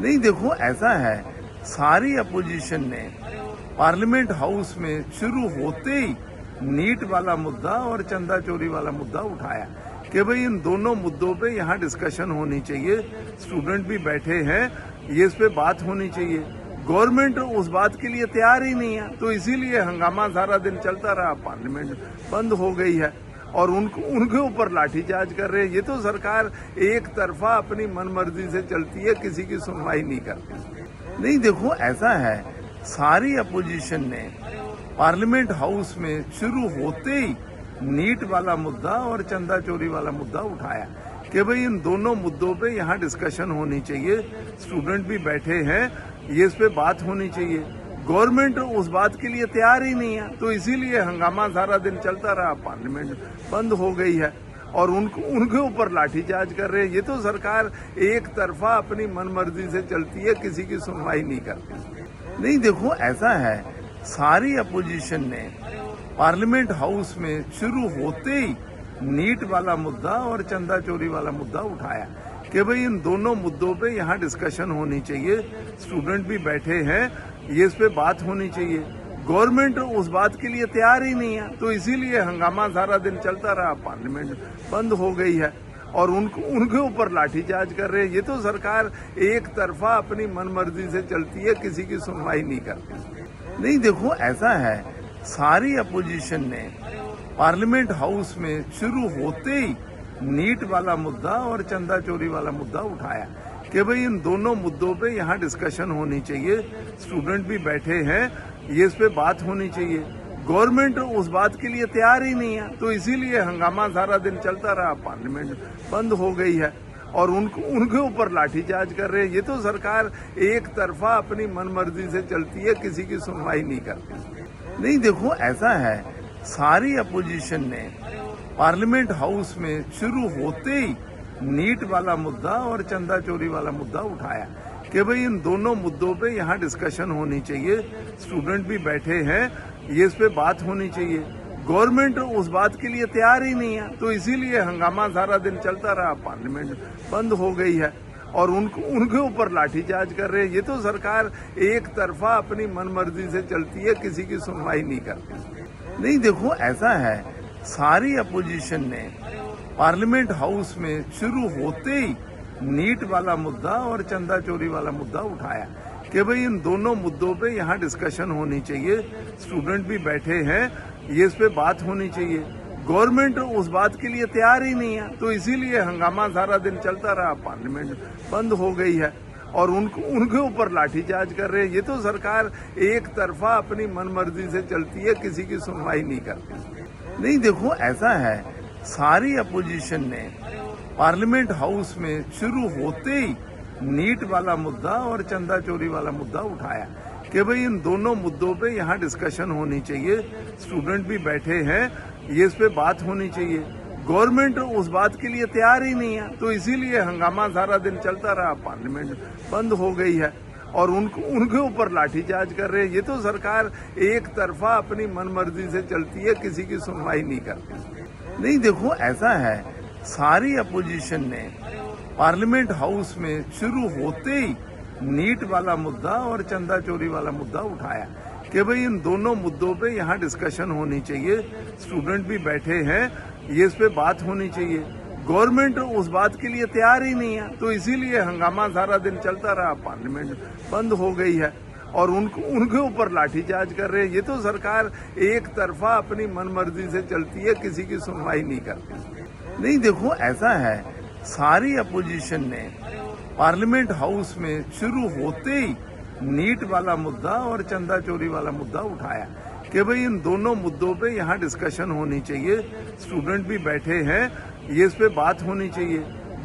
नहीं देखो ऐसा है, सारी अपोजिशन ने पार्लियामेंट हाउस में शुरू होते ही नीट वाला मुद्दा और चंदा चोरी वाला मुद्दा उठाया कि भाई इन दोनों मुद्दों पे यहाँ डिस्कशन होनी चाहिए। स्टूडेंट भी बैठे हैं, ये इस पे बात होनी चाहिए। गवर्नमेंट उस बात के लिए तैयार ही नहीं है, तो इसीलिए हंगामा सारा दिन चलता रहा, पार्लियामेंट बंद हो गई है और उनके ऊपर लाठीचार्ज कर रहे हैं। ये तो सरकार एक तरफा अपनी मनमर्जी से चलती है, किसी की सुनवाई नहीं करती। नहीं देखो ऐसा है, सारी अपोजिशन ने पार्लियामेंट हाउस में शुरू होते ही नीट वाला मुद्दा और चंदा चोरी वाला मुद्दा उठाया कि भाई इन दोनों मुद्दों पे यहाँ डिस्कशन होनी चाहिए। स्टूडेंट भी बैठे हैं, ये इस पे बात होनी चाहिए। गवर्नमेंट उस बात के लिए तैयार ही नहीं है, तो इसीलिए हंगामा सारा दिन चलता रहा, पार्लियामेंट बंद हो गई है और उनके ऊपर लाठीचार्ज कर रहे हैं। ये तो सरकार एक तरफा अपनी मनमर्जी से चलती है, किसी की सुनवाई नहीं करती। नहीं देखो ऐसा है, सारी अपोजिशन ने पार्लियामेंट हाउस में शुरू होते ही नीट वाला मुद्दा और चंदा चोरी वाला मुद्दा उठाया कि भाई इन दोनों मुद्दों पे यहाँ डिस्कशन होनी चाहिए। स्टूडेंट भी बैठे हैं, ये इस पे बात होनी चाहिए। गवर्नमेंट उस बात के लिए तैयार ही नहीं है, तो इसीलिए हंगामा सारा दिन चलता रहा, पार्लियामेंट बंद हो गई है और उनके ऊपर लाठीचार्ज कर रहे हैं। ये तो सरकार एक तरफा अपनी मनमर्जी से चलती है, किसी की सुनवाई नहीं करती। नहीं देखो ऐसा है, सारी अपोजिशन ने पार्लियामेंट हाउस में शुरू होते ही नीट वाला मुद्दा और चंदा चोरी वाला मुद्दा उठाया कि भाई इन दोनों मुद्दों पे यहाँ डिस्कशन होनी चाहिए। स्टूडेंट भी बैठे हैं, ये इस पे बात होनी चाहिए। गवर्नमेंट उस बात के लिए तैयार ही नहीं है, तो इसीलिए हंगामा सारा दिन चलता रहा, पार्लियामेंट बंद हो गई है और उनके ऊपर लाठीचार्ज कर रहे हैं। ये तो सरकार एक तरफा अपनी मनमर्जी से चलती है, किसी की सुनवाई नहीं करती। नहीं देखो ऐसा है, सारी अपोजिशन ने पार्लियामेंट हाउस में शुरू होते ही नीट वाला मुद्दा और चंदा चोरी वाला मुद्दा उठाया कि भाई इन दोनों मुद्दों पे यहाँ डिस्कशन होनी चाहिए। स्टूडेंट भी बैठे हैं, ये इस पे बात होनी चाहिए। गवर्नमेंट उस बात के लिए तैयार ही नहीं है, तो इसीलिए हंगामा सारा दिन चलता रहा, पार्लियामेंट बंद हो गई है और उनके ऊपर लाठीचार्ज कर रहे हैं। ये तो सरकार एक तरफा अपनी मनमर्जी से चलती है, किसी की सुनवाई नहीं करती। नहीं देखो ऐसा है, सारी अपोजिशन ने पार्लियामेंट हाउस में शुरू होते ही नीट वाला मुद्दा और चंदा चोरी वाला मुद्दा उठाया कि भाई इन दोनों मुद्दों पे यहाँ डिस्कशन होनी चाहिए। स्टूडेंट भी बैठे हैं, ये इस पे बात होनी चाहिए। गवर्नमेंट उस बात के लिए तैयार ही नहीं है, तो इसीलिए हंगामा सारा दिन चलता रहा, पार्लियामेंट बंद हो गई है और उनके ऊपर लाठीचार्ज कर रहे हैं। ये तो सरकार एक तरफा अपनी मनमर्जी से चलती है, किसी की सुनवाई नहीं करती। नहीं देखो ऐसा है, सारी अपोजिशन ने पार्लियामेंट हाउस में शुरू होते ही नीट वाला मुद्दा और चंदा चोरी वाला मुद्दा उठाया कि भाई इन दोनों मुद्दों पे यहाँ डिस्कशन होनी चाहिए। स्टूडेंट भी बैठे हैं, ये इस पे बात होनी चाहिए। गवर्नमेंट उस बात के लिए तैयार ही नहीं है, तो इसीलिए हंगामा सारा दिन चलता रहा, पार्लियामेंट बंद हो गई है और उनके ऊपर लाठीचार्ज कर रहे हैं। ये तो सरकार एक तरफा अपनी मनमर्जी से चलती है, किसी की सुनवाई नहीं करती। नहीं देखो ऐसा है, सारी अपोजिशन ने पार्लियामेंट हाउस में शुरू होते ही नीट वाला मुद्दा और चंदा चोरी वाला मुद्दा उठाया कि भाई इन दोनों मुद्दों पे यहाँ डिस्कशन होनी चाहिए। स्टूडेंट भी बैठे हैं, ये इस पे बात होनी चाहिए। गवर्नमेंट उस बात के लिए तैयार ही नहीं है, तो इसीलिए हंगामा सारा दिन चलता रहा, पार्लियामेंट बंद हो गई है और उनके ऊपर लाठीचार्ज कर रहे हैं। ये तो सरकार एक तरफा अपनी मनमर्जी से चलती है, किसी की सुनवाई नहीं करती। नहीं देखो ऐसा है, सारी अपोजिशन ने पार्लियामेंट हाउस में शुरू होते ही नीट वाला मुद्दा और चंदा चोरी वाला मुद्दा उठाया कि भाई इन दोनों मुद्दों पे यहाँ डिस्कशन होनी चाहिए। स्टूडेंट भी बैठे हैं, ये इस पे बात होनी चाहिए।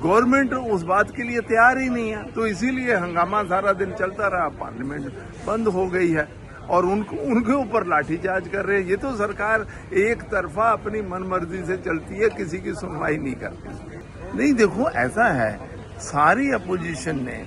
गवर्नमेंट उस बात के लिए तैयार ही नहीं है, तो इसीलिए हंगामा सारा दिन चलता रहा, पार्लियामेंट बंद हो गई है और उनके ऊपर लाठीचार्ज कर रहे हैं। ये तो सरकार एक तरफा अपनी मनमर्जी से चलती है, किसी की सुनवाई नहीं करती। नहीं देखो ऐसा है, सारी अपोजिशन ने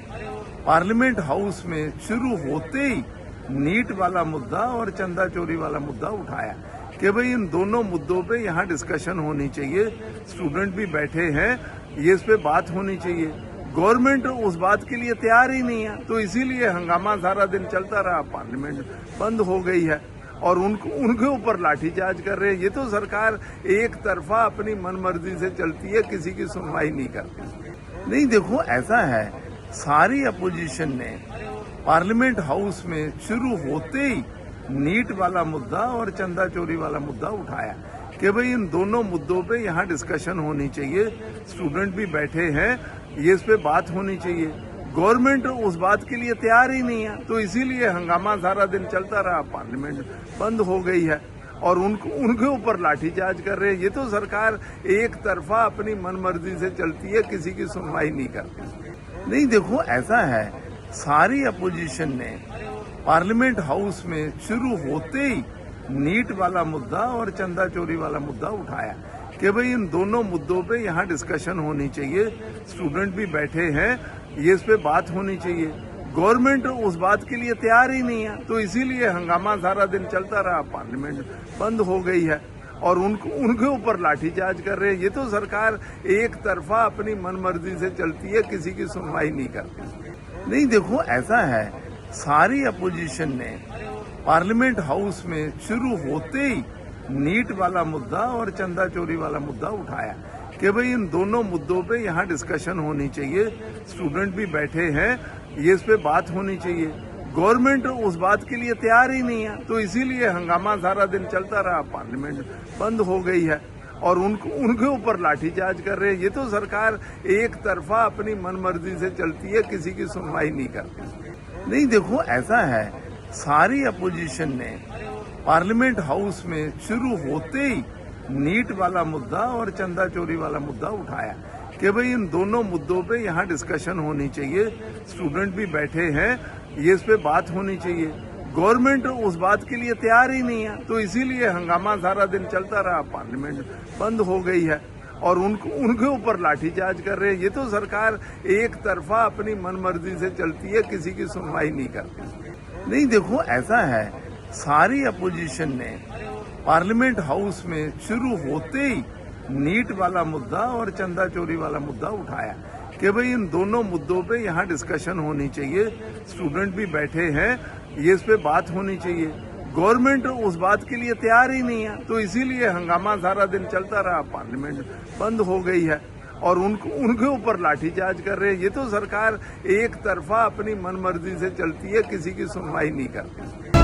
पार्लियामेंट हाउस में शुरू होते ही नीट वाला मुद्दा और चंदा चोरी वाला मुद्दा उठाया कि भाई इन दोनों मुद्दों पे यहाँ डिस्कशन होनी चाहिए। स्टूडेंट भी बैठे हैं, ये इस पे बात होनी चाहिए। गवर्नमेंट उस बात के लिए तैयार ही नहीं है, तो इसीलिए हंगामा सारा दिन चलता रहा, पार्लियामेंट बंद हो गई है और उनके ऊपर लाठीचार्ज कर रहे हैं। ये तो सरकार एक तरफा अपनी मनमर्जी से चलती है, किसी की सुनवाई नहीं करती। नहीं, देखो ऐसा है, सारी अपोजिशन ने पार्लियामेंट हाउस में शुरू होते ही नीट वाला मुद्दा और चंदा चोरी वाला मुद्दा उठाया कि भाई इन दोनों मुद्दों पे यहाँ डिस्कशन होनी चाहिए। स्टूडेंट भी बैठे हैं, ये इस पे बात होनी चाहिए। गवर्नमेंट उस बात के लिए तैयार ही नहीं है, तो इसीलिए हंगामा सारा दिन चलता रहा, पार्लियामेंट बंद हो गई है और उनके ऊपर लाठीचार्ज कर रहे हैं। ये तो सरकार एक तरफा अपनी मनमर्जी से चलती है, किसी की सुनवाई नहीं करती। नहीं, देखो ऐसा है, सारी अपोजिशन ने पार्लियामेंट हाउस में शुरू होते ही नीट वाला मुद्दा और चंदा चोरी वाला मुद्दा उठाया कि भाई इन दोनों मुद्दों पे यहाँ डिस्कशन होनी चाहिए। स्टूडेंट भी बैठे हैं, ये इस पे बात होनी चाहिए। गवर्नमेंट उस बात के लिए तैयार ही नहीं है, तो इसीलिए हंगामा सारा दिन चलता रहा, पार्लियामेंट बंद हो गई है और उनके ऊपर लाठीचार्ज कर रहे हैं। ये तो सरकार एक तरफा अपनी मनमर्जी से चलती है, किसी की सुनवाई नहीं करती। नहीं, देखो ऐसा है, सारी अपोजिशन ने पार्लियामेंट हाउस में शुरू होते ही नीट वाला मुद्दा और चंदा चोरी वाला मुद्दा उठाया कि भाई इन दोनों मुद्दों पे यहाँ डिस्कशन होनी चाहिए। स्टूडेंट भी बैठे हैं, ये इस पे बात होनी चाहिए। गवर्नमेंट उस बात के लिए तैयार ही नहीं है, तो इसीलिए हंगामा सारा दिन चलता रहा, पार्लियामेंट बंद हो गई है और उनके ऊपर लाठीचार्ज कर रहे हैं। ये तो सरकार एक तरफा अपनी मनमर्जी से चलती है, किसी की सुनवाई नहीं करती। नहीं, देखो ऐसा है, सारी अपोजिशन ने पार्लियामेंट हाउस में शुरू होते ही नीट वाला मुद्दा और चंदा चोरी वाला मुद्दा उठाया कि भाई इन दोनों मुद्दों पे यहाँ डिस्कशन होनी चाहिए। स्टूडेंट भी बैठे हैं, ये इस पे बात होनी चाहिए। गवर्नमेंट उस बात के लिए तैयार ही नहीं है, तो इसीलिए हंगामा सारा दिन चलता रहा, पार्लियामेंट बंद हो गई है और उनके ऊपर लाठीचार्ज कर रहे हैं। ये तो सरकार एक तरफा अपनी मनमर्जी से चलती है, किसी की सुनवाई नहीं करती। नहीं, देखो ऐसा है, सारी अपोजिशन ने पार्लियामेंट हाउस में शुरू होते ही नीट वाला मुद्दा और चंदा चोरी वाला मुद्दा उठाया कि भाई इन दोनों मुद्दों पे यहाँ डिस्कशन होनी चाहिए। स्टूडेंट भी बैठे हैं, ये इस पे बात होनी चाहिए। गवर्नमेंट उस बात के लिए तैयार ही नहीं है, तो इसीलिए हंगामा सारा दिन चलता रहा, पार्लियामेंट बंद हो गई है और उनके ऊपर लाठीचार्ज कर रहे हैं। ये तो सरकार एक तरफा अपनी मनमर्जी से चलती है, किसी की सुनवाई नहीं करती।